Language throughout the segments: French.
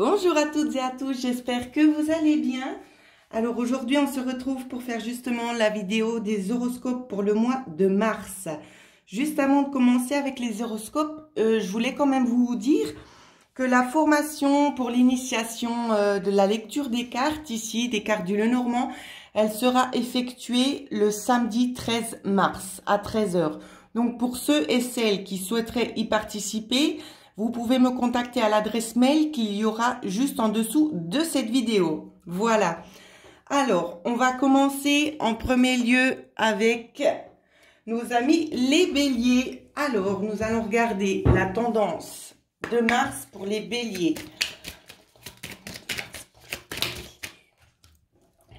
Bonjour à toutes et à tous, j'espère que vous allez bien. Alors aujourd'hui on se retrouve pour faire justement la vidéo des horoscopes pour le mois de mars. Juste avant de commencer avec les horoscopes, je voulais quand même vous dire que la formation pour l'initiation de la lecture des cartes ici, des cartes du Lenormand, elle sera effectuée le samedi 13 mars à 13 h. Donc pour ceux et celles qui souhaiteraient y participer, vous pouvez me contacter à l'adresse mail qu'il y aura juste en dessous de cette vidéo. Voilà. Alors, on va commencer en premier lieu avec nos amis les béliers. Alors, nous allons regarder la tendance de mars pour les béliers.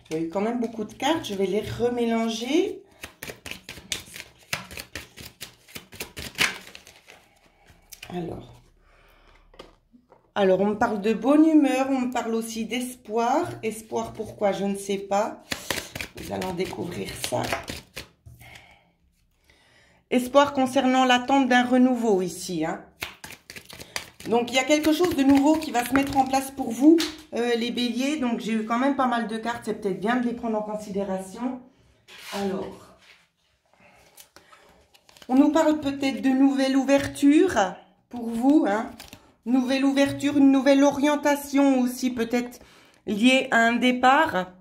Il y a eu quand même beaucoup de cartes, je vais les remélanger. Alors, on me parle de bonne humeur, on me parle aussi d'espoir. Espoir, pourquoi? Je ne sais pas. Nous allons découvrir ça. Espoir concernant l'attente d'un renouveau ici. Donc, il y a quelque chose de nouveau qui va se mettre en place pour vous, les béliers. Donc, j'ai eu quand même pas mal de cartes. C'est peut-être bien de les prendre en considération. Alors, on nous parle peut-être de nouvelles ouvertures pour vous, Nouvelle ouverture, une nouvelle orientation aussi, peut-être liée à un départ.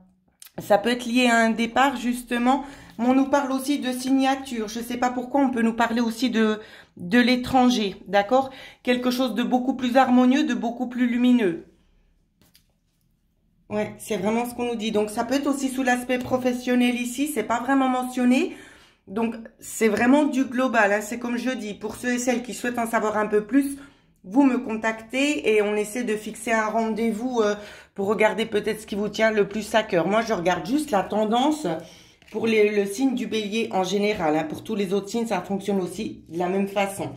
Ça peut être lié à un départ, justement. Mais on nous parle aussi de signature. Je ne sais pas pourquoi, on peut nous parler aussi de l'étranger, d'accord? Quelque chose de beaucoup plus harmonieux, de beaucoup plus lumineux. Ouais, c'est vraiment ce qu'on nous dit. Donc, ça peut être aussi sous l'aspect professionnel ici. C'est pas vraiment mentionné. Donc, c'est vraiment du global. C'est comme je dis, pour ceux et celles qui souhaitent en savoir un peu plus, vous me contactez et on essaie de fixer un rendez-vous pour regarder peut-être ce qui vous tient le plus à cœur. Moi, je regarde juste la tendance pour le signe du bélier en général. Pour tous les autres signes, ça fonctionne aussi de la même façon.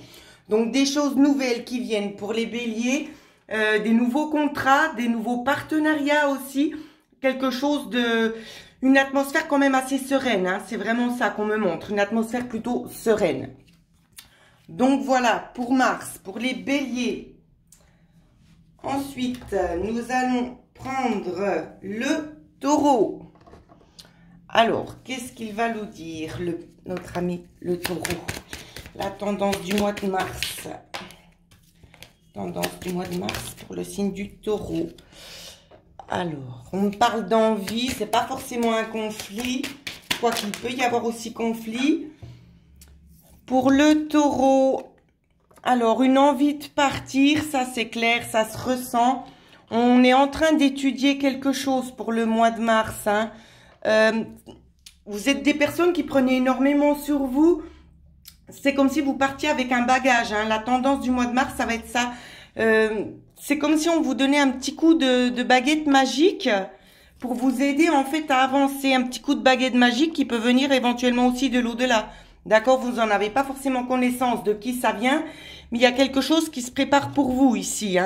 Donc, des choses nouvelles qui viennent pour les béliers, des nouveaux contrats, des nouveaux partenariats aussi. Quelque chose de... Une atmosphère quand même assez sereine. C'est vraiment ça qu'on me montre. Une atmosphère plutôt sereine. Donc voilà, pour Mars, pour les béliers. Ensuite, nous allons prendre le taureau. Alors, qu'est-ce qu'il va nous dire, notre ami le taureau? La tendance du mois de mars. Tendance du mois de mars pour le signe du taureau. Alors, on me parle d'envie, c'est pas forcément un conflit, quoiqu'il peut y avoir aussi conflit. Pour le taureau, alors une envie de partir, ça c'est clair, ça se ressent. On est en train d'étudier quelque chose pour le mois de mars. Vous êtes des personnes qui prenaient énormément sur vous. C'est comme si vous partiez avec un bagage. La tendance du mois de mars, ça va être ça. C'est comme si on vous donnait un petit coup de baguette magique pour vous aider en fait à avancer. Un petit coup de baguette magique qui peut venir éventuellement aussi de l'au-delà. D'accord, vous n'en avez pas forcément connaissance de qui ça vient, mais il y a quelque chose qui se prépare pour vous ici.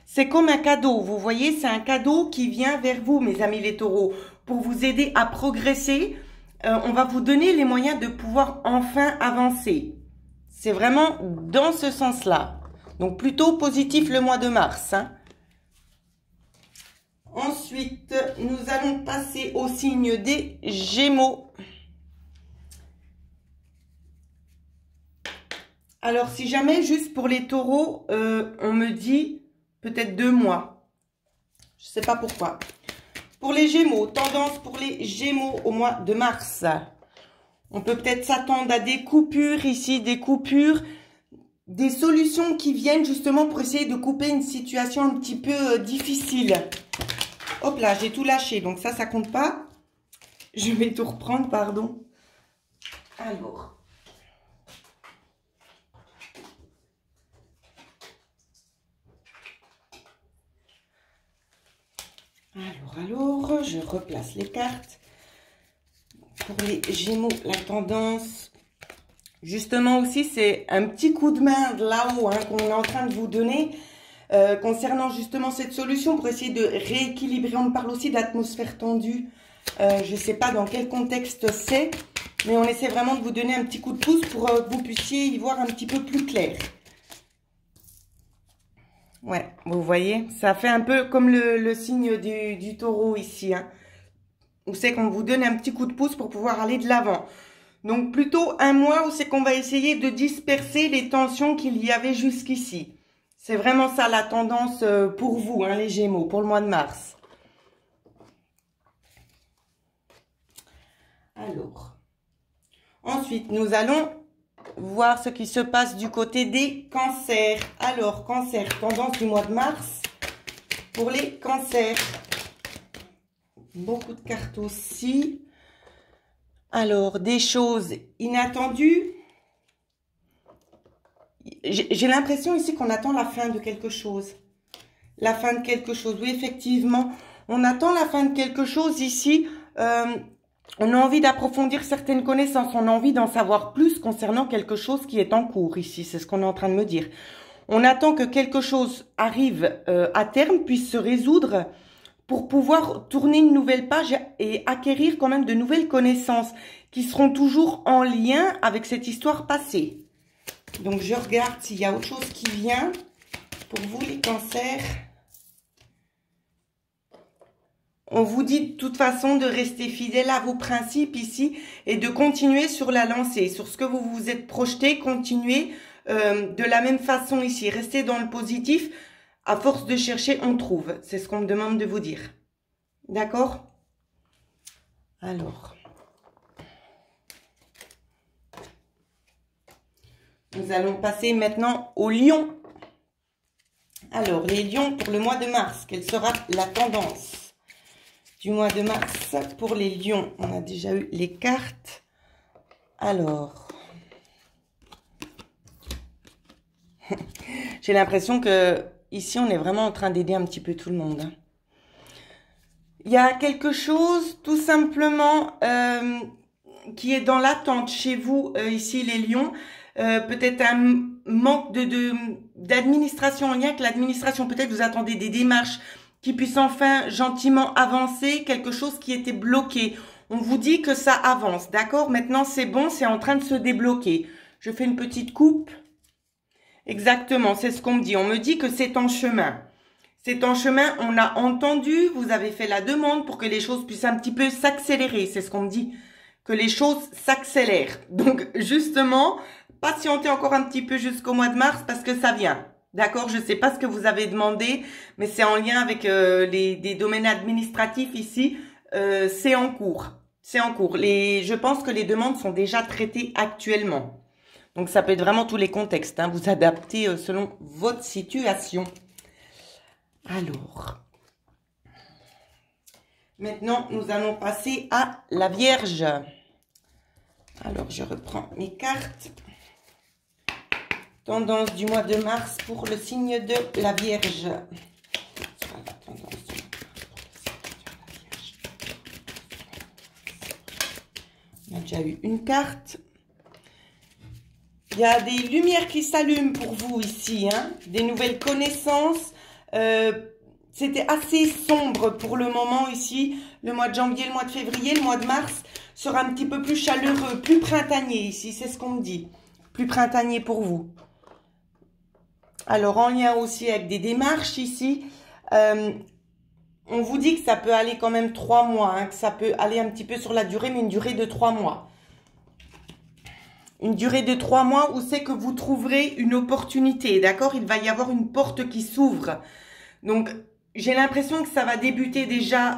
C'est comme un cadeau, vous voyez, c'est un cadeau qui vient vers vous, mes amis les taureaux, pour vous aider à progresser. On va vous donner les moyens de pouvoir enfin avancer. C'est vraiment dans ce sens-là. Donc plutôt positif le mois de mars. Ensuite, nous allons passer au signe des Gémeaux. Alors, si jamais, juste pour les taureaux, on me dit peut-être 2 mois. Je ne sais pas pourquoi. Pour les Gémeaux, tendance pour les Gémeaux au mois de mars. On peut peut-être s'attendre à des coupures ici, des coupures, des solutions qui viennent justement pour essayer de couper une situation un petit peu difficile. Hop là, j'ai tout lâché, donc ça compte pas. Je vais tout reprendre, pardon. Alors, je replace les cartes. Pour les Gémeaux, la tendance, justement aussi, c'est un petit coup de main de là-haut qu'on est en train de vous donner concernant justement cette solution pour essayer de rééquilibrer. On parle aussi d'atmosphère tendue. Je ne sais pas dans quel contexte c'est, mais on essaie vraiment de vous donner un petit coup de pouce pour que vous puissiez y voir un petit peu plus clair. Ouais, vous voyez, ça fait un peu comme le signe du taureau ici, hein. Où c'est qu'on vous donne un petit coup de pouce pour pouvoir aller de l'avant. Donc plutôt un mois où c'est qu'on va essayer de disperser les tensions qu'il y avait jusqu'ici. C'est vraiment ça la tendance pour vous, hein, les Gémeaux, pour le mois de mars. Alors, ensuite, nous allons voir ce qui se passe du côté des cancers. Alors, cancer, tendance du mois de mars pour les cancers. Beaucoup de cartes aussi. Alors, des choses inattendues. J'ai l'impression ici qu'on attend la fin de quelque chose. La fin de quelque chose, oui, effectivement. On attend la fin de quelque chose ici. On a envie d'approfondir certaines connaissances. On a envie d'en savoir plus concernant quelque chose qui est en cours ici. C'est ce qu'on est en train de me dire. On attend que quelque chose arrive à terme, puisse se résoudre pour pouvoir tourner une nouvelle page et acquérir quand même de nouvelles connaissances qui seront toujours en lien avec cette histoire passée. Donc, je regarde s'il y a autre chose qui vient pour vous, les cancers. On vous dit de toute façon de rester fidèle à vos principes ici et de continuer sur la lancée, sur ce que vous vous êtes projeté, continuez de la même façon ici. Restez dans le positif. À force de chercher, on trouve. C'est ce qu'on me demande de vous dire. D'accord? Alors, nous allons passer maintenant aux lions. Alors, les lions pour le mois de mars, quelle sera la tendance du mois de mars pour les lions? On a déjà eu les cartes. Alors, j'ai l'impression que ici, on est vraiment en train d'aider un petit peu tout le monde, hein. Il y a quelque chose, tout simplement, qui est dans l'attente chez vous, ici, les lions. Peut-être un manque d'administration en lien avec l'administration. Peut-être vous attendez des démarches qui puissent enfin gentiment avancer, quelque chose qui était bloqué. On vous dit que ça avance, d'accord? Maintenant, c'est bon, c'est en train de se débloquer. Je fais une petite coupe. Exactement, c'est ce qu'on me dit. On me dit que c'est en chemin. C'est en chemin, on a entendu, vous avez fait la demande pour que les choses puissent un petit peu s'accélérer. C'est ce qu'on me dit, que les choses s'accélèrent. Donc, justement, patientez encore un petit peu jusqu'au mois de mars parce que ça vient. D'accord? Je ne sais pas ce que vous avez demandé, mais c'est en lien avec des domaines administratifs ici. C'est en cours. C'est en cours. Je pense que les demandes sont déjà traitées actuellement. Donc, ça peut être vraiment tous les contextes, hein. Vous adaptez selon votre situation. Alors, maintenant, nous allons passer à la Vierge. Alors, je reprends mes cartes. Tendance du mois de mars pour le signe de la Vierge. On a déjà eu une carte. Il y a des lumières qui s'allument pour vous ici, hein, des nouvelles connaissances. C'était assez sombre pour le moment ici. Le mois de janvier, le mois de février, le mois de mars sera un petit peu plus chaleureux, plus printanier ici. C'est ce qu'on me dit. Plus printanier pour vous. Alors, en lien aussi avec des démarches ici, on vous dit que ça peut aller quand même 3 mois, hein, que ça peut aller un petit peu sur la durée, mais une durée de 3 mois. Une durée de 3 mois où c'est que vous trouverez une opportunité, d'accord? Il va y avoir une porte qui s'ouvre. Donc, j'ai l'impression que ça va débuter déjà,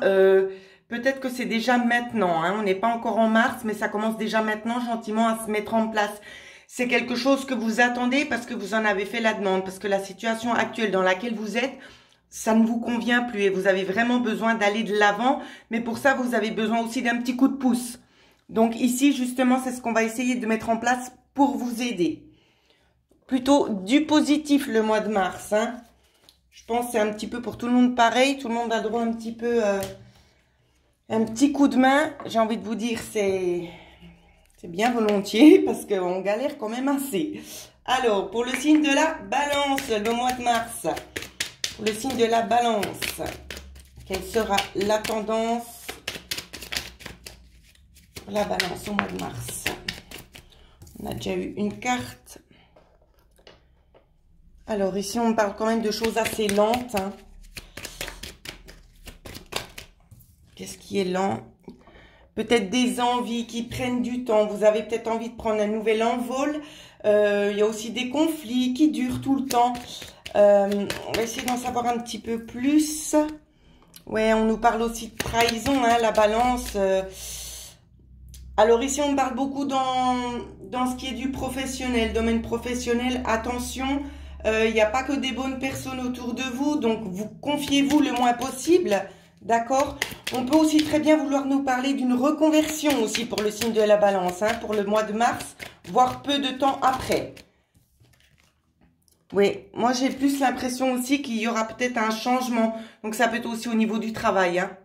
peut-être que c'est déjà maintenant, hein, on n'est pas encore en mars, mais ça commence déjà maintenant gentiment à se mettre en place. C'est quelque chose que vous attendez parce que vous en avez fait la demande, parce que la situation actuelle dans laquelle vous êtes, ça ne vous convient plus et vous avez vraiment besoin d'aller de l'avant, mais pour ça, vous avez besoin aussi d'un petit coup de pouce. Donc ici, justement, c'est ce qu'on va essayer de mettre en place pour vous aider. Plutôt du positif le mois de mars, hein. Je pense que c'est un petit peu pour tout le monde pareil. Tout le monde a droit un petit peu, un petit coup de main. J'ai envie de vous dire, c'est bien volontiers parce qu'on galère quand même assez. Alors, pour le signe de la Balance, le mois de mars. Pour le signe de la Balance, quelle sera la tendance pour la Balance au mois de mars? On a déjà eu une carte. Alors ici, on parle quand même de choses assez lentes. Hein. Qu'est-ce qui est lent? Peut-être des envies qui prennent du temps. Vous avez peut-être envie de prendre un nouvel envol. Il y a aussi des conflits qui durent tout le temps. On va essayer d'en savoir un petit peu plus. Ouais, on nous parle aussi de trahison, hein, la balance. Alors ici, on parle beaucoup dans ce qui est du professionnel, domaine professionnel. Attention, il n'y a pas que des bonnes personnes autour de vous, donc vous confiez-vous le moins possible, d'accord? On peut aussi très bien vouloir nous parler d'une reconversion aussi pour le signe de la balance, hein, pour le mois de mars, voire peu de temps après. Oui, moi j'ai plus l'impression aussi qu'il y aura peut-être un changement, donc ça peut être aussi au niveau du travail, hein.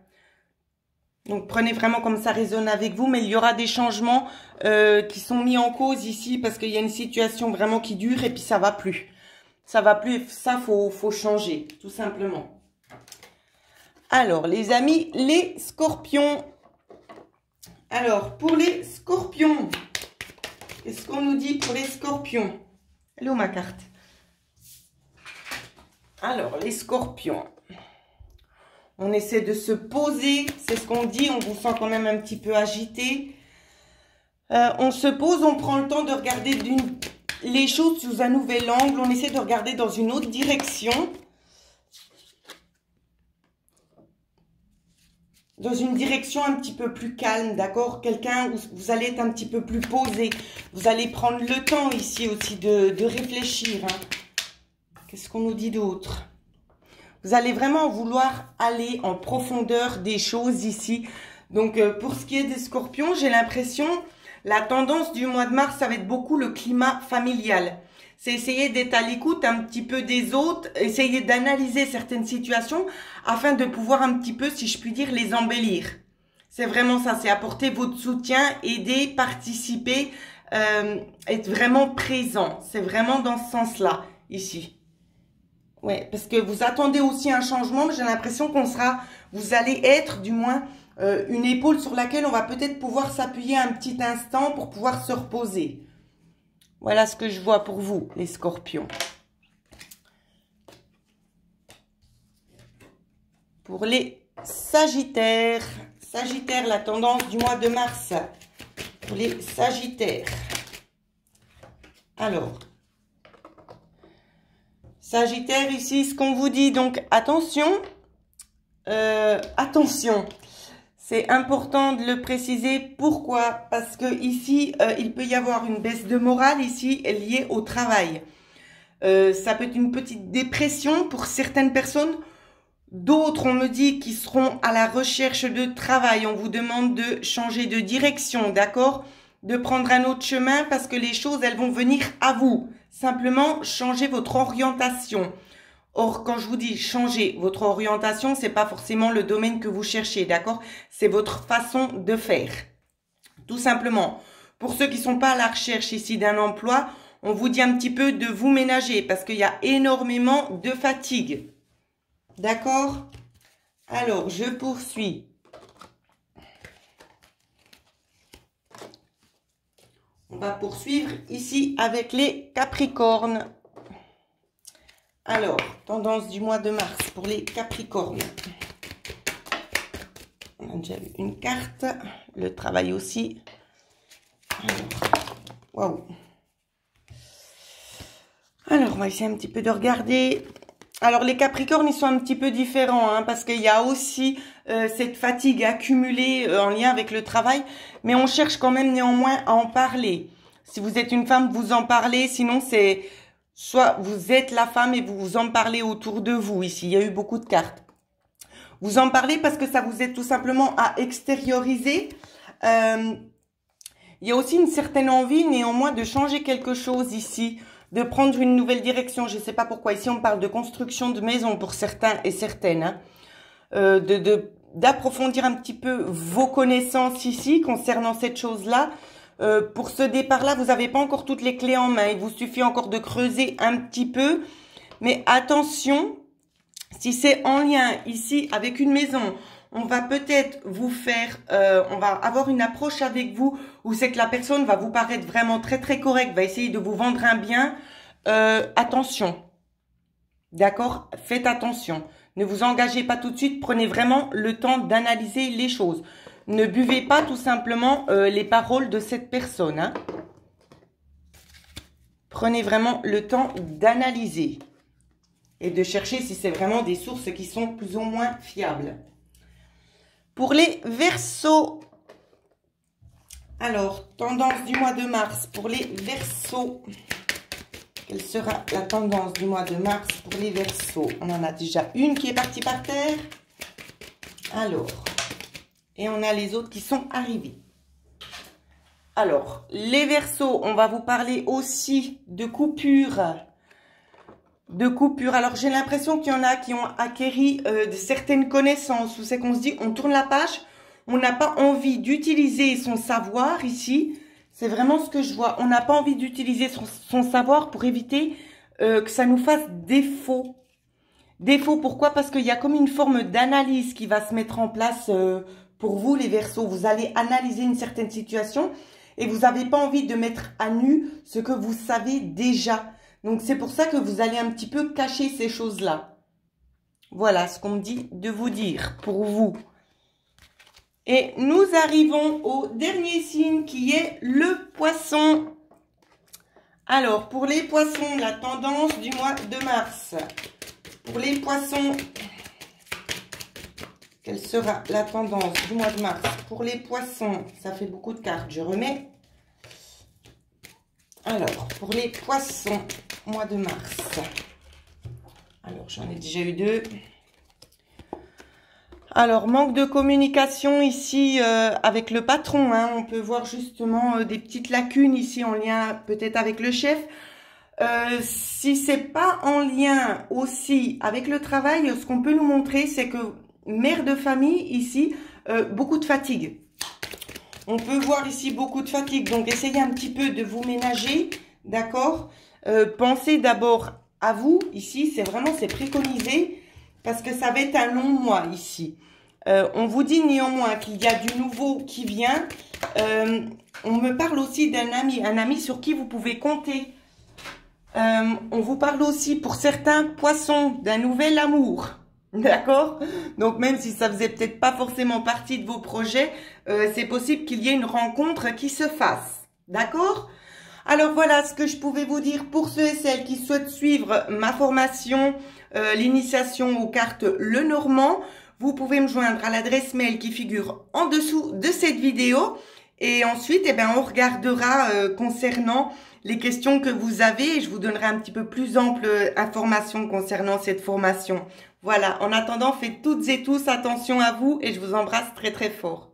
Donc, prenez vraiment comme ça résonne avec vous. Mais il y aura des changements qui sont mis en cause ici parce qu'il y a une situation vraiment qui dure et puis ça va plus. Ça va plus, ça, faut changer, tout simplement. Alors, les amis, les scorpions. Alors, pour les scorpions, qu'est-ce qu'on nous dit pour les scorpions? Elle est où ma carte? Alors, les scorpions. On essaie de se poser, c'est ce qu'on dit, on vous sent quand même un petit peu agité. On se pose, on prend le temps de regarder les choses sous un nouvel angle, on essaie de regarder dans une autre direction. Dans une direction un petit peu plus calme, d'accord? Quelqu'un où vous allez être un petit peu plus posé. Vous allez prendre le temps ici aussi de réfléchir. Hein. Qu'est-ce qu'on nous dit d'autre? Vous allez vraiment vouloir aller en profondeur des choses ici. Donc, pour ce qui est des scorpions, j'ai l'impression, la tendance du mois de mars, ça va être beaucoup le climat familial. C'est essayer d'être à l'écoute un petit peu des autres, essayer d'analyser certaines situations afin de pouvoir un petit peu, si je puis dire, les embellir. C'est vraiment ça, c'est apporter votre soutien, aider, participer, être vraiment présent. C'est vraiment dans ce sens-là, ici. Ouais, parce que vous attendez aussi un changement, mais j'ai l'impression vous allez être du moins une épaule sur laquelle on va peut-être pouvoir s'appuyer un petit instant pour pouvoir se reposer. Voilà ce que je vois pour vous, les scorpions. Pour les sagittaires, la tendance du mois de mars. Pour les sagittaires. Alors, Sagittaire, ici, ce qu'on vous dit, donc attention, attention, c'est important de le préciser. Pourquoi? Parce que ici, il peut y avoir une baisse de morale ici liée au travail. Ça peut être une petite dépression pour certaines personnes. D'autres, on me dit, qui seront à la recherche de travail. On vous demande de changer de direction, d'accord? De prendre un autre chemin parce que les choses, elles vont venir à vous. Simplement, changez votre orientation. Or, quand je vous dis changer votre orientation, c'est pas forcément le domaine que vous cherchez, d'accord? C'est votre façon de faire. Tout simplement. Pour ceux qui sont pas à la recherche ici d'un emploi, on vous dit un petit peu de vous ménager parce qu'il y a énormément de fatigue. D'accord? Alors, je poursuis. On va poursuivre ici avec les Capricornes. Alors, tendance du mois de mars pour les Capricornes. On a déjà vu une carte. Le travail aussi. Waouh. Alors, on va essayer un petit peu de regarder. Alors, les Capricornes, ils sont un petit peu différents, hein, parce qu'il y a aussi cette fatigue accumulée en lien avec le travail. Mais on cherche quand même néanmoins à en parler. Si vous êtes une femme, vous en parlez. Sinon, c'est soit vous êtes la femme et vous en parlez autour de vous. Ici, il y a eu beaucoup de cartes. Vous en parlez parce que ça vous aide tout simplement à extérioriser. Il y a aussi une certaine envie néanmoins de changer quelque chose ici. De prendre une nouvelle direction. Je ne sais pas pourquoi. Ici, on parle de construction de maison pour certains et certaines. Hein. D'approfondir un petit peu vos connaissances ici concernant cette chose-là. Pour ce départ-là, vous n'avez pas encore toutes les clés en main. Il vous suffit encore de creuser un petit peu. Mais attention, si c'est en lien ici avec une maison, on va peut-être vous faire, on va avoir une approche avec vous où c'est que la personne va vous paraître vraiment très très correcte, va essayer de vous vendre un bien. Attention, D'accord? Faites attention. Ne vous engagez pas tout de suite. Prenez vraiment le temps d'analyser les choses. Ne buvez pas tout simplement les paroles de cette personne. Hein. Prenez vraiment le temps d'analyser et de chercher si c'est vraiment des sources qui sont plus ou moins fiables. Pour les Verseaux, alors, tendance du mois de mars pour les Verseaux. Quelle sera la tendance du mois de mars pour les Verseaux? On en a déjà une qui est partie par terre. Alors, et on a les autres qui sont arrivés. Alors, les Verseaux, on va vous parler aussi de coupures. Alors, j'ai l'impression qu'il y en a qui ont acquéri de certaines connaissances. Où c'est qu'on se dit, on tourne la page, on n'a pas envie d'utiliser son savoir ici. C'est vraiment ce que je vois. On n'a pas envie d'utiliser son savoir pour éviter que ça nous fasse défaut. Défaut, pourquoi? Parce qu'il y a comme une forme d'analyse qui va se mettre en place pour vous, les Verseaux. Vous allez analyser une certaine situation et vous n'avez pas envie de mettre à nu ce que vous savez déjà. Donc, c'est pour ça que vous allez un petit peu cacher ces choses-là. Voilà ce qu'on me dit de vous dire pour vous. Et nous arrivons au dernier signe qui est le Poisson. Alors, pour les Poissons, la tendance du mois de mars. Pour les Poissons, quelle sera la tendance du mois de mars? Pour les Poissons, ça fait beaucoup de cartes, je remets. Alors, pour les Poissons, mois de mars. Alors, j'en ai déjà eu deux. Alors, manque de communication ici avec le patron. Hein. On peut voir justement des petites lacunes ici en lien peut-être avec le chef. Si c'est pas en lien aussi avec le travail, ce qu'on peut nous montrer, c'est que mère de famille ici, beaucoup de fatigue. On peut voir ici beaucoup de fatigue. Donc, essayez un petit peu de vous ménager, d'accord? Pensez d'abord à vous. Ici, c'est préconisé parce que ça va être un long mois ici. On vous dit néanmoins qu'il y a du nouveau qui vient. On me parle aussi d'un ami, un ami sur qui vous pouvez compter. On vous parle aussi pour certains Poissons d'un nouvel amour. D'accord? Donc, même si ça faisait peut-être pas forcément partie de vos projets, c'est possible qu'il y ait une rencontre qui se fasse. D'accord? Alors, voilà ce que je pouvais vous dire pour ceux et celles qui souhaitent suivre ma formation, l'initiation aux cartes Lenormand. Vous pouvez me joindre à l'adresse mail qui figure en dessous de cette vidéo. Et ensuite, eh ben, on regardera concernant les questions que vous avez et je vous donnerai un petit peu plus ample information concernant cette formation. Voilà, en attendant, faites toutes et tous attention à vous et je vous embrasse très très fort.